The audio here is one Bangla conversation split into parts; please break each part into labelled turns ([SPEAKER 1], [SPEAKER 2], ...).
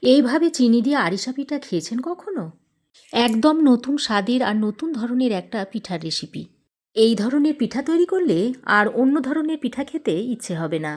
[SPEAKER 1] এইভাবে চিনি দিয়ে আরিসা পিঠা খেয়েছেন কখনো? একদম নতুন স্বাদের আর নতুন ধরনের একটা পিঠার রেসিপি। এই ধরনের পিঠা তৈরি করলে আর অন্য ধরনের পিঠা খেতে ইচ্ছে হবে না।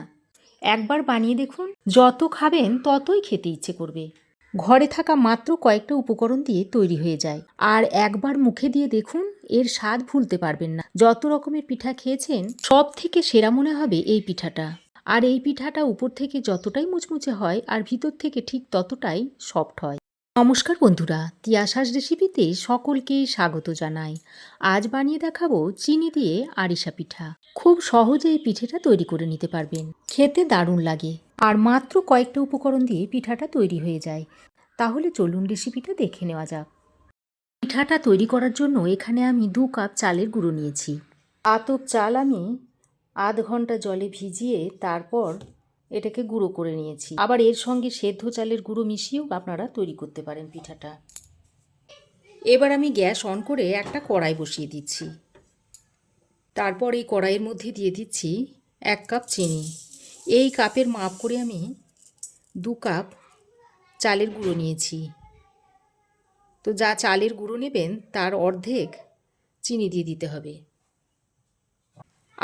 [SPEAKER 1] একবার বানিয়ে দেখুন, যত খাবেন ততই খেতে ইচ্ছে করবে। ঘরে থাকা মাত্র কয়েকটা উপকরণ দিয়ে তৈরি হয়ে যায়, আর একবার মুখে দিয়ে দেখুন, এর স্বাদ ভুলতে পারবেন না। যত রকমের পিঠা খেয়েছেন সব থেকে সেরা মনে হবে এই পিঠাটা। আর এই পিঠাটা উপর থেকে যতটাই মুচমুচে হয় আর ভিতর থেকে ঠিক ততটাই সফট হয়। নমস্কার বন্ধুরা, তিয়াশাস রেসিপিতে সকলকেই স্বাগত জানাই। আজ বানিয়ে দেখাবো চিনি দিয়ে আরিসা পিঠা। খুব সহজে এই পিঠেটা তৈরি করে নিতে পারবেন। খেতে দারুণ লাগে আর মাত্র কয়েকটা উপকরণ দিয়ে পিঠাটা তৈরি হয়ে যায়। তাহলে চলুন রেসিপিটা দেখে নেওয়া যাক। পিঠাটা তৈরি করার জন্য এখানে আমি 2 কাপ চালের গুঁড়ো নিয়েছি। আতপ চাল আমি আধ ঘন্টা জলে ভিজিয়ে তারপর এটাকে গুঁড়ো করে নিয়েছি। আবার এর সঙ্গে সেদ্ধ চালের গুঁড়ো মিশিয়েও আপনারা তৈরি করতে পারেন পিঠাটা। এবার আমি গ্যাস অন করে একটা কড়াই বসিয়ে দিচ্ছি। তারপর এই কড়াইয়ের মধ্যে দিয়ে দিচ্ছি 1 কাপ চিনি। এই কাপের মাপ করে আমি 2 কাপ চালের গুঁড়ো নিয়েছি। তো যা চালের গুঁড়ো নেবেন তার অর্ধেক চিনি দিয়ে দিতে হবে।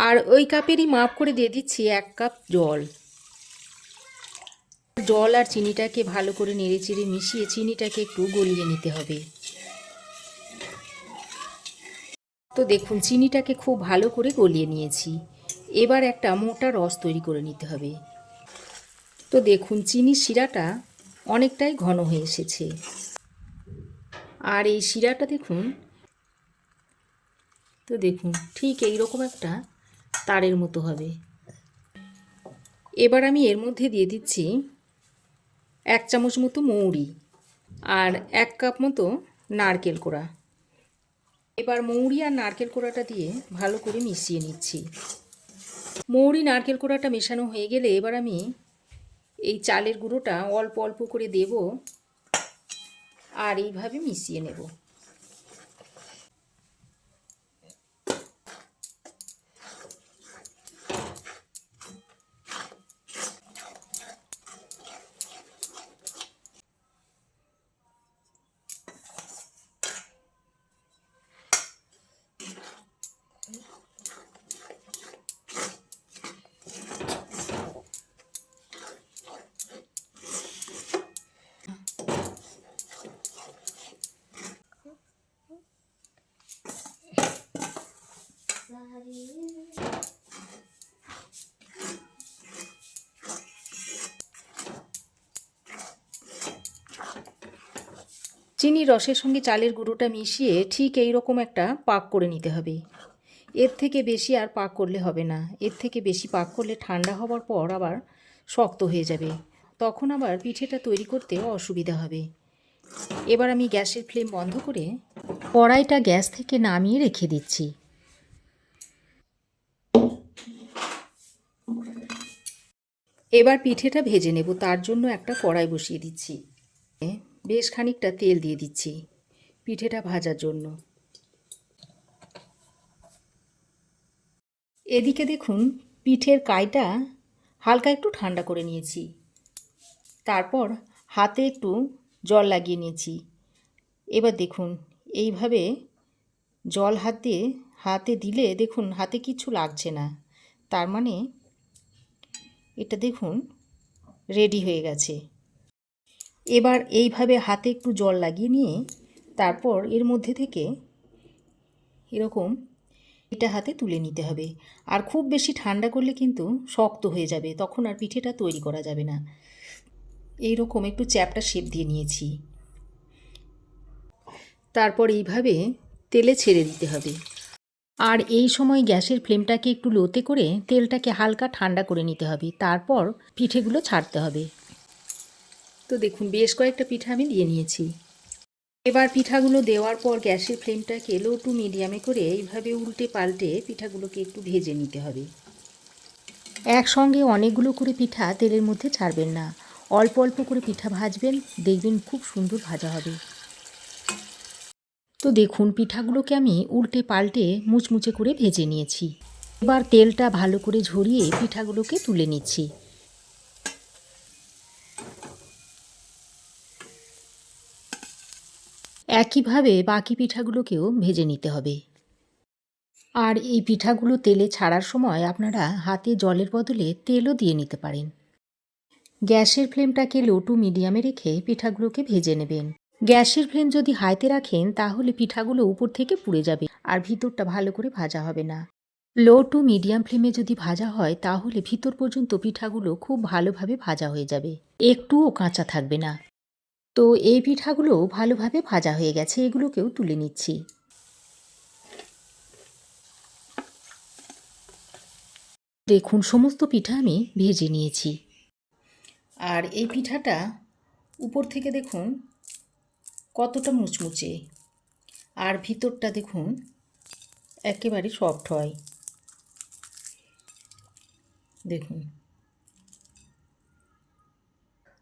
[SPEAKER 1] আর ওই কাপেরই মাপ করে দিয়ে দিচ্ছি 1 কাপ জল। জল আর চিনিটাকে ভালো করে নেড়েচেড়ে মিশিয়ে চিনিটাকে একটু গলিয়ে নিতে হবে। তো দেখুন, চিনিটাকে খুব ভালো করে গলিয়ে নিয়েছি। এবার একটা মোটা রস তৈরি করে নিতে হবে। তো দেখুন, চিনির শিরাটা অনেকটাই ঘন হয়ে এসেছে। আর এই শিরাটা দেখুন, তো দেখুন ঠিক এই রকম একটা তারের মতো হবে। এবার আমি এর মধ্যে দিয়ে দিচ্ছি 1 চামচ মতো মৌরি আর 1 কাপ মতো নারকেল কোড়া। এবার মৌরি আর নারকেল কোড়াটা দিয়ে ভালো করে মিশিয়ে নিচ্ছি। মৌরি নারকেল কোড়াটা মেশানো হয়ে গেলে এবার আমি এই চালের গুঁড়োটা অল্প অল্প করে দেব আর এইভাবে মিশিয়ে নেব। চিনির রসের সঙ্গে চালের গুঁড়োটা মিশিয়ে ঠিক এই রকম একটা পাক করে নিতে হবে। এর থেকে বেশি আর পাক করলে হবে না। এর থেকে বেশি পাক করলে ঠান্ডা হওয়ার পর আবার শক্ত হয়ে যাবে, তখন আবার পিঠেটা তৈরি করতে অসুবিধা হবে। এবার আমি গ্যাসের ফ্লেম বন্ধ করে কড়াইটা গ্যাস থেকে নামিয়ে রেখে দিচ্ছি। এবার পিঠেটা ভেজে নেব, তার জন্য একটা কড়াই বসিয়ে দিচ্ছি। বেশ খানিকটা তেল দিয়ে দিচ্ছি পিঠেটা ভাজার জন্য। এদিকে দেখুন, পিঠের কাইটা হালকা একটু ঠান্ডা করে নিয়েছি। তারপর হাতে একটু জল লাগিয়ে নিয়েছি। এবার দেখুন, এইভাবে জল হাতে দিলে দেখুন হাতে কিছু লাগছে না, তার মানে এটা দেখুন রেডি হয়ে গেছে। এবার এইভাবে হাতে একটু জল লাগিয়ে নিয়ে তারপর এর মধ্যে থেকে এরকম এটা হাতে তুলে নিতে হবে। আর খুব বেশি ঠান্ডা করলে কিন্তু শক্ত হয়ে যাবে, তখন আর পিঠেটা তৈরি করা যাবে না। এই রকম একটু চ্যাপ্টা শেপ দিয়ে নিয়েছি। তারপর এইভাবে তেলে ছেড়ে দিতে হবে। আর এই সময় গ্যাসের ফ্লেমটাকে একটু লোতে করে তেলটাকে হালকা ঠান্ডা করে নিতে হবে, তারপর পিঠেগুলো ছাড়তে হবে। তো দেখুন, বেশ কয়েকটা পিঠা আমি দিয়ে নিয়েছি। এবার পিঠাগুলো দেওয়ার পর গ্যাসের ফ্লেমটাকে লো টু মিডিয়ামে করে এইভাবে উল্টে পাল্টে পিঠাগুলোকে একটু ভেজে নিতে হবে। একসঙ্গে অনেকগুলো করে পিঠা তেলের মধ্যে ছাড়বেন না, অল্প অল্প করে পিঠা ভাজবেন, দেখবেন খুব সুন্দর ভাজা হবে। তো দেখুন, পিঠাগুলোকে আমি উল্টে পাল্টে মুচমুচে করে ভেজে নিয়েছি। এবার তেলটা ভালো করে ঝরিয়ে পিঠাগুলোকে তুলে নিচ্ছি। একইভাবে বাকি পিঠাগুলোকেও ভেজে নিতে হবে। আর এই পিঠাগুলো তেলে ছাড়ার সময় আপনারা হাতে জলের বদলে তেলও দিয়ে নিতে পারেন। গ্যাসের ফ্লেমটাকে লো টু মিডিয়ামে রেখে পিঠাগুলোকে ভেজে নেবেন। গ্যাসের ফ্লেম যদি হাইতে রাখেন তাহলে পিঠাগুলো উপর থেকে পুড়ে যাবে আর ভিতরটা ভালো করে ভাজা হবে না। লো টু মিডিয়াম ফ্লেমে যদি ভাজা হয় তাহলে ভিতর পর্যন্ত পিঠাগুলো খুব ভালোভাবে ভাজা হয়ে যাবে, একটুও কাঁচা থাকবে না। তো এই পিঠাগুলো ভালোভাবে ভাজা হয়ে গেছে, এগুলোকেও তুলে নিচ্ছি। দেখুন সমস্ত পিঠা আমি ভেজে নিয়েছি। আর এই পিঠাটা উপর থেকে দেখুন কতটা মুচমুচে, আর ভিতরটা দেখুন একেবারে সফট হয়। দেখুন।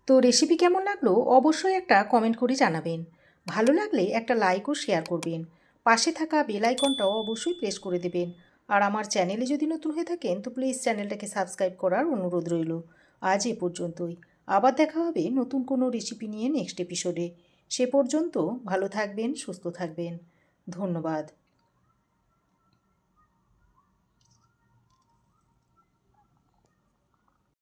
[SPEAKER 1] তো রেসিপি কেমন লাগলো অবশ্যই একটা কমেন্ট করে জানাবেন। ভালো লাগলে একটা লাইক ও শেয়ার করবেন। পাশে থাকা বেল আইকনটাও অবশ্যই প্রেস করে দেবেন। আর আমার চ্যানেলে যদি নতুন হয়ে থাকেন তো প্লিজ চ্যানেলটাকে সাবস্ক্রাইব করার অনুরোধ রইল। আজ এ পর্যন্তই। আবার দেখা হবে নতুন কোনো রেসিপি নিয়ে নেক্সট এপিসোডে। সে পর্যন্ত ভালো থাকবেন, সুস্থ থাকবেন। ধন্যবাদ।